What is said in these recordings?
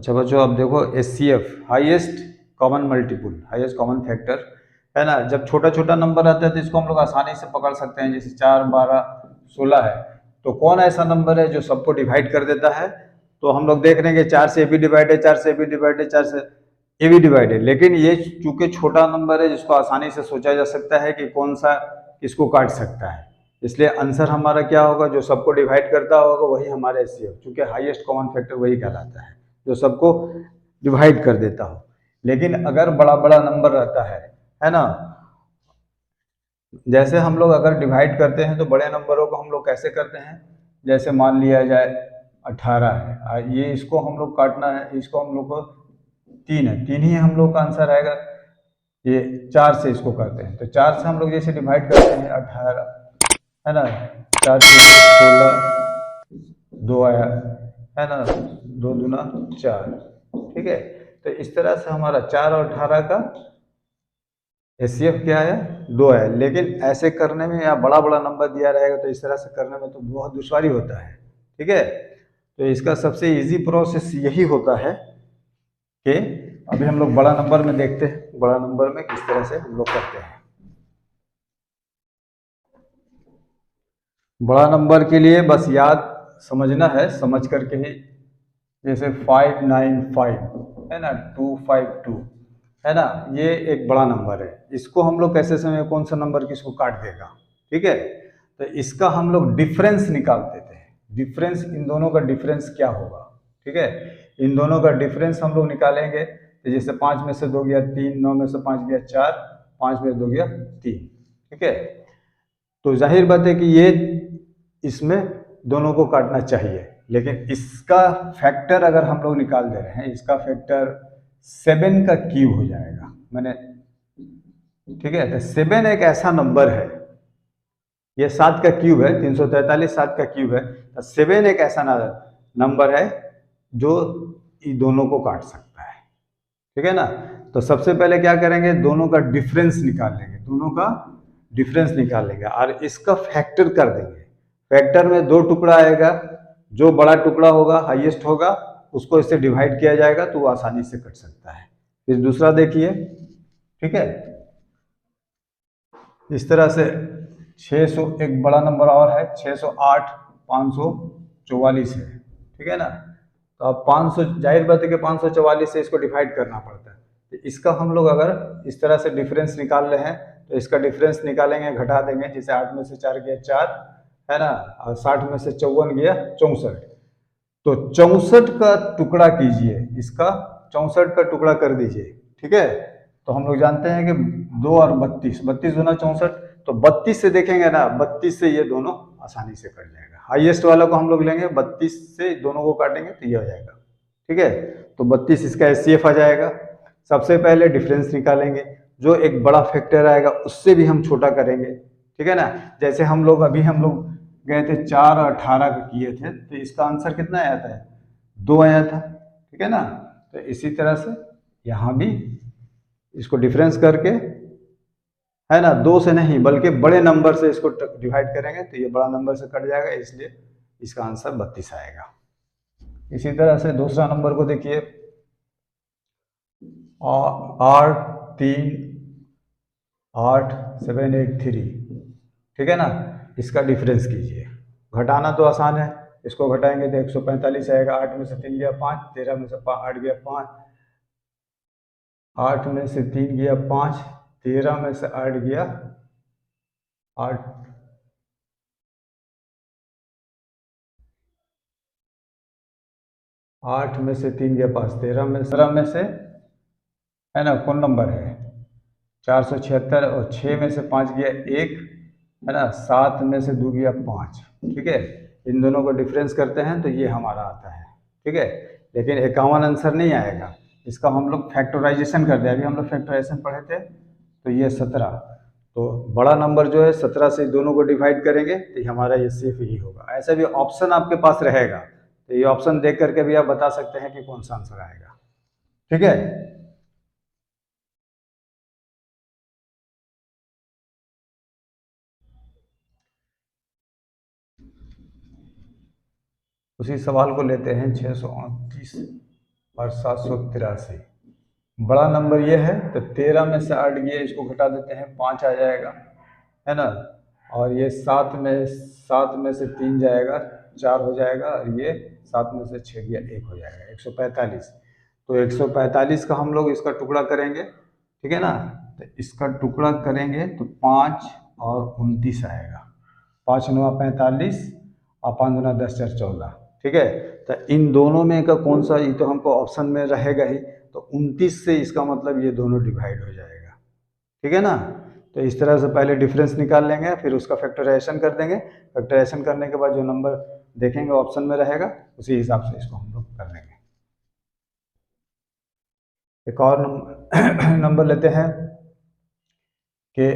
अच्छा बच्चों, अब देखो HCF highest common multiple, highest common factor है ना। जब छोटा छोटा नंबर आता है तो इसको हम लोग आसानी से पकड़ सकते हैं। जैसे 4, 12, 16 है, तो कौन ऐसा नंबर है जो सबको डिवाइड कर देता है? तो हम लोग देख रहे हैं कि 4 से ए भी डिवाइड है, 4 से ए भी डिवाइड है, 4 से ए भी डिवाइड है। लेकिन ये चूंकि छोटा नंबर है जिसको आसानी से सोचा जा सकता है कि कौन सा इसको काट सकता है, इसलिए आंसर हमारा क्या होगा? जो सबको डिवाइड करता होगा वही हमारा HCF, चूंकि हाईएस्ट कॉमन फैक्टर वही कहलाता है जो सबको डिवाइड कर देता हो। लेकिन अगर बड़ा बड़ा नंबर रहता है ना, जैसे हम लोग अगर डिवाइड करते हैं तो बड़े नंबरों को हम लोग कैसे करते हैं? जैसे मान लिया जाए 18 है, ये इसको हम लोग काटना है, इसको हम लोग को 3 है, 3 ही हम लोग का आंसर आएगा। ये 4 से इसको करते हैं तो 4 से हम लोग जैसे डिवाइड करते हैं 18 है ना, 4 से 16, 2 आया है ना, 2 दूना 4, ठीक है। तो इस तरह से हमारा 4 और 18 का HCF क्या है? 2 है। लेकिन ऐसे करने में या बड़ा बड़ा नंबर दिया रहेगा तो इस तरह से करने में तो बहुत दुश्वारी होता है, ठीक है। तो इसका सबसे इजी प्रोसेस यही होता है कि अभी हम लोग बड़ा नंबर में देखते हैं, बड़ा नंबर में किस तरह से हम लोग करते हैं। बड़ा नंबर के लिए बस याद समझना है, समझ करके ही, जैसे 595 है ना, 252 है ना, ये एक बड़ा नंबर है। इसको हम लोग कैसे समझे कौन सा नंबर किसको काट देगा, ठीक है। तो इसका हम लोग डिफरेंस निकाल देते हैं। डिफरेंस, इन दोनों का डिफरेंस क्या होगा, ठीक है। इन दोनों का डिफरेंस हम लोग निकालेंगे तो जैसे 5 में से 2 गया 3, 9 में से 5 गया 4, 5 में 2 गया 3, ठीक है। तो जाहिर बात है कि ये इसमें दोनों को काटना चाहिए। लेकिन इसका फैक्टर अगर हम लोग निकाल दे रहे हैं, इसका फैक्टर 7 का क्यूब हो जाएगा, मैंने, ठीक है। तो 7 एक ऐसा नंबर है, ये 7 का क्यूब है, 343 7 का क्यूब है। तो 7 एक ऐसा नंबर है जो इन दोनों को काट सकता है, ठीक है ना। तो सबसे पहले क्या करेंगे, दोनों का डिफरेंस निकाल लेंगे, दोनों का डिफरेंस निकाल लेंगे और इसका फैक्टर कर देंगे। फैक्टर में 2 टुकड़ा आएगा, जो बड़ा टुकड़ा होगा, हाईएस्ट होगा, उसको इससे डिवाइड किया जाएगा तो वो आसानी से कट सकता है। फिर दूसरा देखिए, ठीक है। इस तरह से 600 एक बड़ा नंबर और है, 608 544 है, ठीक है ना। तो अब 500, जाहिर बात है कि 544 से इसको डिवाइड करना पड़ता है। तो इसका हम लोग अगर इस तरह से डिफरेंस निकाल रहे हैं तो इसका डिफरेंस निकालेंगे, घटा देंगे। जैसे 8 में से 4 गया 4 है ना, और 60 में से 54 गया 64। तो 64 का टुकड़ा कीजिए, इसका 64 का टुकड़ा कर दीजिए, ठीक है। तो हम लोग जानते हैं कि 2 और 32, 32 गुना 64, तो 32 से देखेंगे ना, 32 से ये दोनों आसानी से कट जाएगा। हाईएस्ट वाला को हम लोग लेंगे, 32 से दोनों को काटेंगे तो ये हो जाएगा, ठीक है। तो 32 इसका HCF आ जाएगा। सबसे पहले डिफरेंस निकालेंगे, जो एक बड़ा फैक्टर आएगा उससे भी हम छोटा करेंगे, ठीक है ना। जैसे हम लोग गए थे 4 और 18 का किए थे, तो इसका आंसर कितना आया था? 2 आया था, ठीक है ना। तो इसी तरह से यहाँ भी इसको डिफरेंस करके, है ना, 2 से नहीं बल्कि बड़े नंबर से इसको डिवाइड करेंगे तो ये बड़ा नंबर से कट जाएगा, इसलिए इसका आंसर 32 आएगा। इसी तरह से दूसरा नंबर को देखिए, 83873, ठीक है ना। इसका डिफरेंस कीजिए, घटाना तो आसान है, इसको घटाएंगे तो 145 आएगा। 8 में से 3 गया 5, 13 में से 8 गया 5, 8 में से 3 गया 5, 13 में से 8 गया 8, 8 में से 3 गया 5, 13 में 17 में से, है ना, कौन नंबर है? 476, और 6 में से 5 गया 1, है ना, 7 में से 2 गया 5, ठीक है। इन दोनों को डिफरेंस करते हैं तो ये हमारा आता है, ठीक है। लेकिन 51 आंसर नहीं आएगा, इसका हम लोग फैक्टराइजेशन कर दें। अभी हम लोग फैक्टराइजेशन पढ़े थे, तो ये 17, तो बड़ा नंबर जो है 17 से दोनों को डिवाइड करेंगे तो ये हमारा ये सेफ ही होगा। ऐसा भी ऑप्शन आपके पास रहेगा, तो ये ऑप्शन देख करके भी आप बता सकते हैं कि कौन सा आंसर आएगा, ठीक है। उसी सवाल को लेते हैं 638। और 783। बड़ा नंबर ये है तो 13 में से 8 गया, इसको घटा देते हैं 5 आ जाएगा, है ना। और ये 7 में से 3 जाएगा 4 हो जाएगा, और ये 7 में से 6 गया 1 हो जाएगा, 145। तो 145 का हम लोग इसका टुकड़ा करेंगे, ठीक है ना। तो इसका टुकड़ा करेंगे तो 5 और 29 आएगा। 5 9 45 और 5 दूना 10 4 14, ठीक है। तो इन दोनों में का कौन सा, ये तो हमको ऑप्शन में रहेगा ही, तो 29 से इसका मतलब ये दोनों डिवाइड हो जाएगा, ठीक है ना। तो इस तरह से पहले डिफरेंस निकाल लेंगे, फिर उसका फैक्टराइजेशन कर देंगे। फैक्टराइजेशन करने के बाद जो नंबर देखेंगे ऑप्शन में रहेगा, उसी हिसाब से इसको हम लोग कर लेंगे। एक और नंबर लेते हैं कि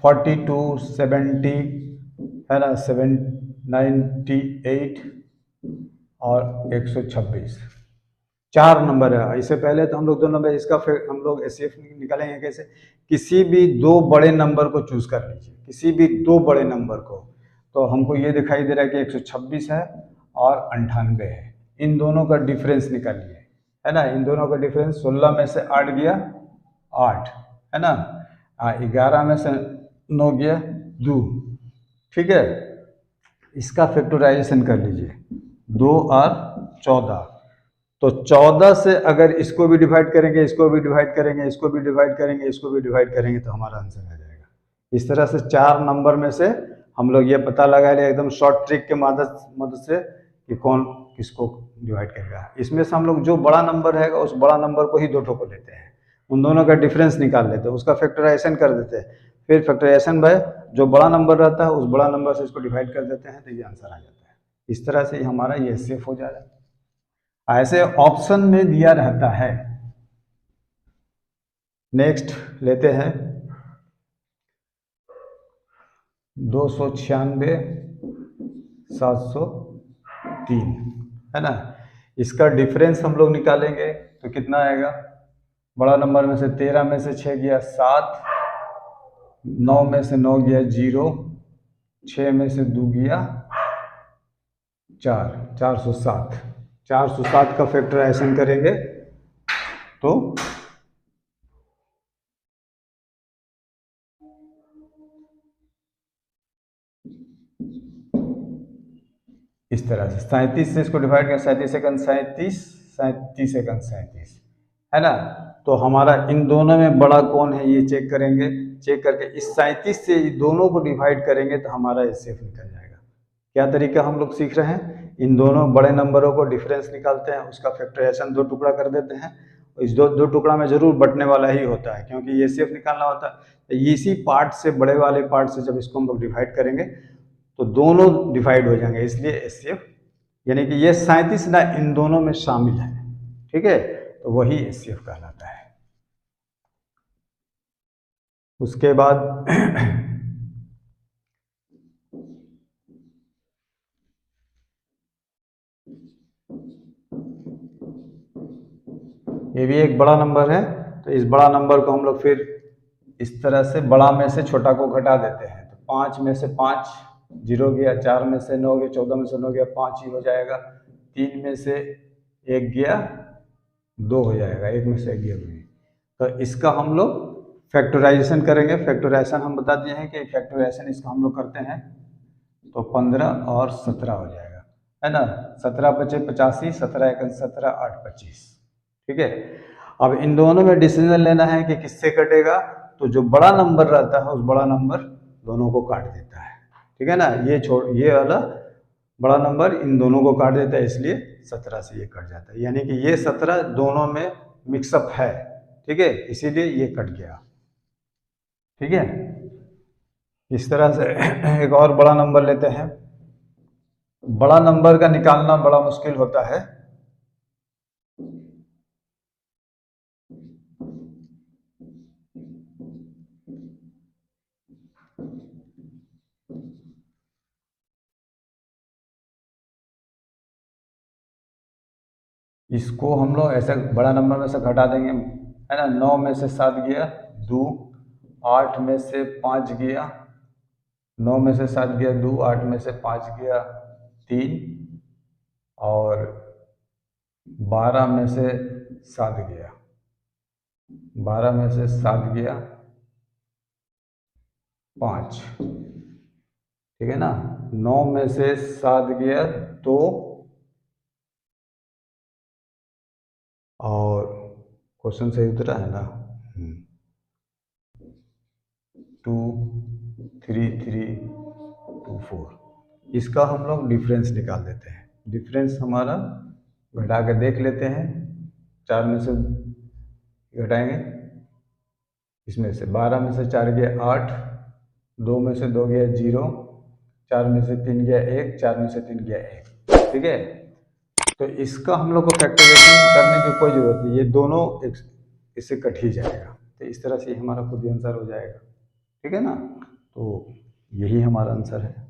42 70, है ना, 798 और 126, 4 नंबर है। इससे पहले तो हम लोग 2 नंबर, इसका फिर हम लोग एचसीएफ निकालेंगे कैसे। किसी भी 2 बड़े नंबर को चूज कर लीजिए, किसी भी 2 बड़े नंबर को। तो हमको ये दिखाई दे रहा है कि 126 है और 98 है, इन दोनों का डिफरेंस निकालिए, है ना। इन दोनों का डिफरेंस 16 में से 8 गया 8, है ना। 11 में से 9 गया 2, ठीक है। इसका फैक्टराइजेशन कर लीजिए, 2 और 14। तो 14 से अगर इसको भी डिवाइड करेंगे, इसको भी डिवाइड करेंगे, इसको भी डिवाइड करेंगे, इसको भी डिवाइड करेंगे, तो हमारा आंसर आ जाएगा। इस तरह से 4 नंबर में से हम लोग ये पता लगा लिया एकदम शॉर्ट ट्रिक के मदद से कि कौन किसको डिवाइड करेगा। इसमें से हम लोग जो बड़ा नंबर रहेगा उस बड़ा नंबर को ही 2 ठो को लेते हैं, उन दोनों का डिफरेंस निकाल लेते हैं, उसका फैक्टराइजेशन कर देते हैं, फिर फैक्टराइजेशन बाय जो बड़ा नंबर रहता है उस बड़ा नंबर से इसको डिवाइड कर देते हैं, तो ये आंसर आ जाता है। इस तरह से हमारा ये सेफ हो जाएगा। ऐसे ऑप्शन में दिया रहता है। नेक्स्ट लेते हैं 296 703, है ना। इसका डिफरेंस हम लोग निकालेंगे तो कितना आएगा। बड़ा नंबर में से 13 में से 6 गया 7, 9 में से 9 गया 0, 6 में से 2 गया 4, 407। 407 का फैक्टराइजेशन करेंगे तो इस तरह से 37 से इसको डिवाइड कर, 37 सेकंड 37, 37 सेकंड 37, है ना। तो हमारा इन दोनों में बड़ा कौन है ये चेक करेंगे, चेक करके इस 37 से दोनों को डिवाइड करेंगे तो हमारा एचसीएफ निकल जाएगा। क्या तरीका हम लोग सीख रहे हैं, इन दोनों बड़े नंबरों को डिफरेंस निकालते हैं, उसका फैक्टराइजेशन 2 टुकड़ा कर देते हैं। इस दो टुकड़ा में जरूर बटने वाला ही होता है, क्योंकि एचसीएफ निकालना होता है। तो इसी पार्ट से, बड़े वाले पार्ट से जब इसको हम लोग डिवाइड करेंगे तो दोनों डिवाइड हो जाएंगे, इसलिए एचसीएफ, यानी कि ये 37 ना इन दोनों में शामिल है, ठीक है, तो वही एचसीएफ कहलाता है। उसके बाद ये भी एक बड़ा नंबर है, तो इस बड़ा नंबर को हम लोग फिर इस तरह से बड़ा में से छोटा को घटा देते हैं। तो 5 में से 5 0 गया, 4 में से 9 गया, 14 में से 9 गया 5 ही हो जाएगा, 3 में से 1 गया 2 हो जाएगा, 1 में से 1 गया 2। तो इसका हम लोग फैक्टराइजेशन करेंगे। फैक्टराइजेशन हम बता दिए हैं कि फैक्टराइजेशन इसका हम लोग करते हैं तो 15 और 17 हो जाएगा, है ना। 17 बचे 85, 17 1 17 8 25, ठीक है। अब इन दोनों में डिसीजन लेना है कि किससे कटेगा, तो जो बड़ा नंबर रहता है उस बड़ा नंबर दोनों को काट देता है, ठीक है ना। ये वाला बड़ा नंबर इन दोनों को काट देता है, इसलिए 17 से ये कट जाता है, यानी कि ये 17 दोनों में मिक्सअप है, ठीक है, इसीलिए ये कट गया, ठीक है। इस तरह से एक और बड़ा नंबर लेते हैं। बड़ा नंबर का निकालना बड़ा मुश्किल होता है। इसको हम लोग ऐसे बड़ा नंबर में से घटा देंगे, है ना। 9 में से 7 गया 2, 8 में से 5 गया, 9 में से 7 गया 2, 8 में से 5 गया 3, और 12 में से 7 गया, 12 में से 7 गया 5, ठीक है ना। 9 में से 7 गया तो, और क्वेश्चन सही उतरा है ना। 2 3 3 2 4। इसका हम लोग डिफरेंस निकाल देते हैं। डिफरेंस हमारा घटा के देख लेते हैं। 4 में से घटाएंगे, इसमें से 12 में से 4 गया 8, 2 में से 2 गया 0, 4 में से 3 गया 1, 4 में से 3 गया 1, ठीक है। तो इसका हम लोग को फैक्टराइजेशन करने की कोई जरूरत नहीं, ये दोनों इससे कट ही जाएगा। तो इस तरह से हमारा खुद ही आंसर हो जाएगा, ठीक है ना। तो यही हमारा आंसर है।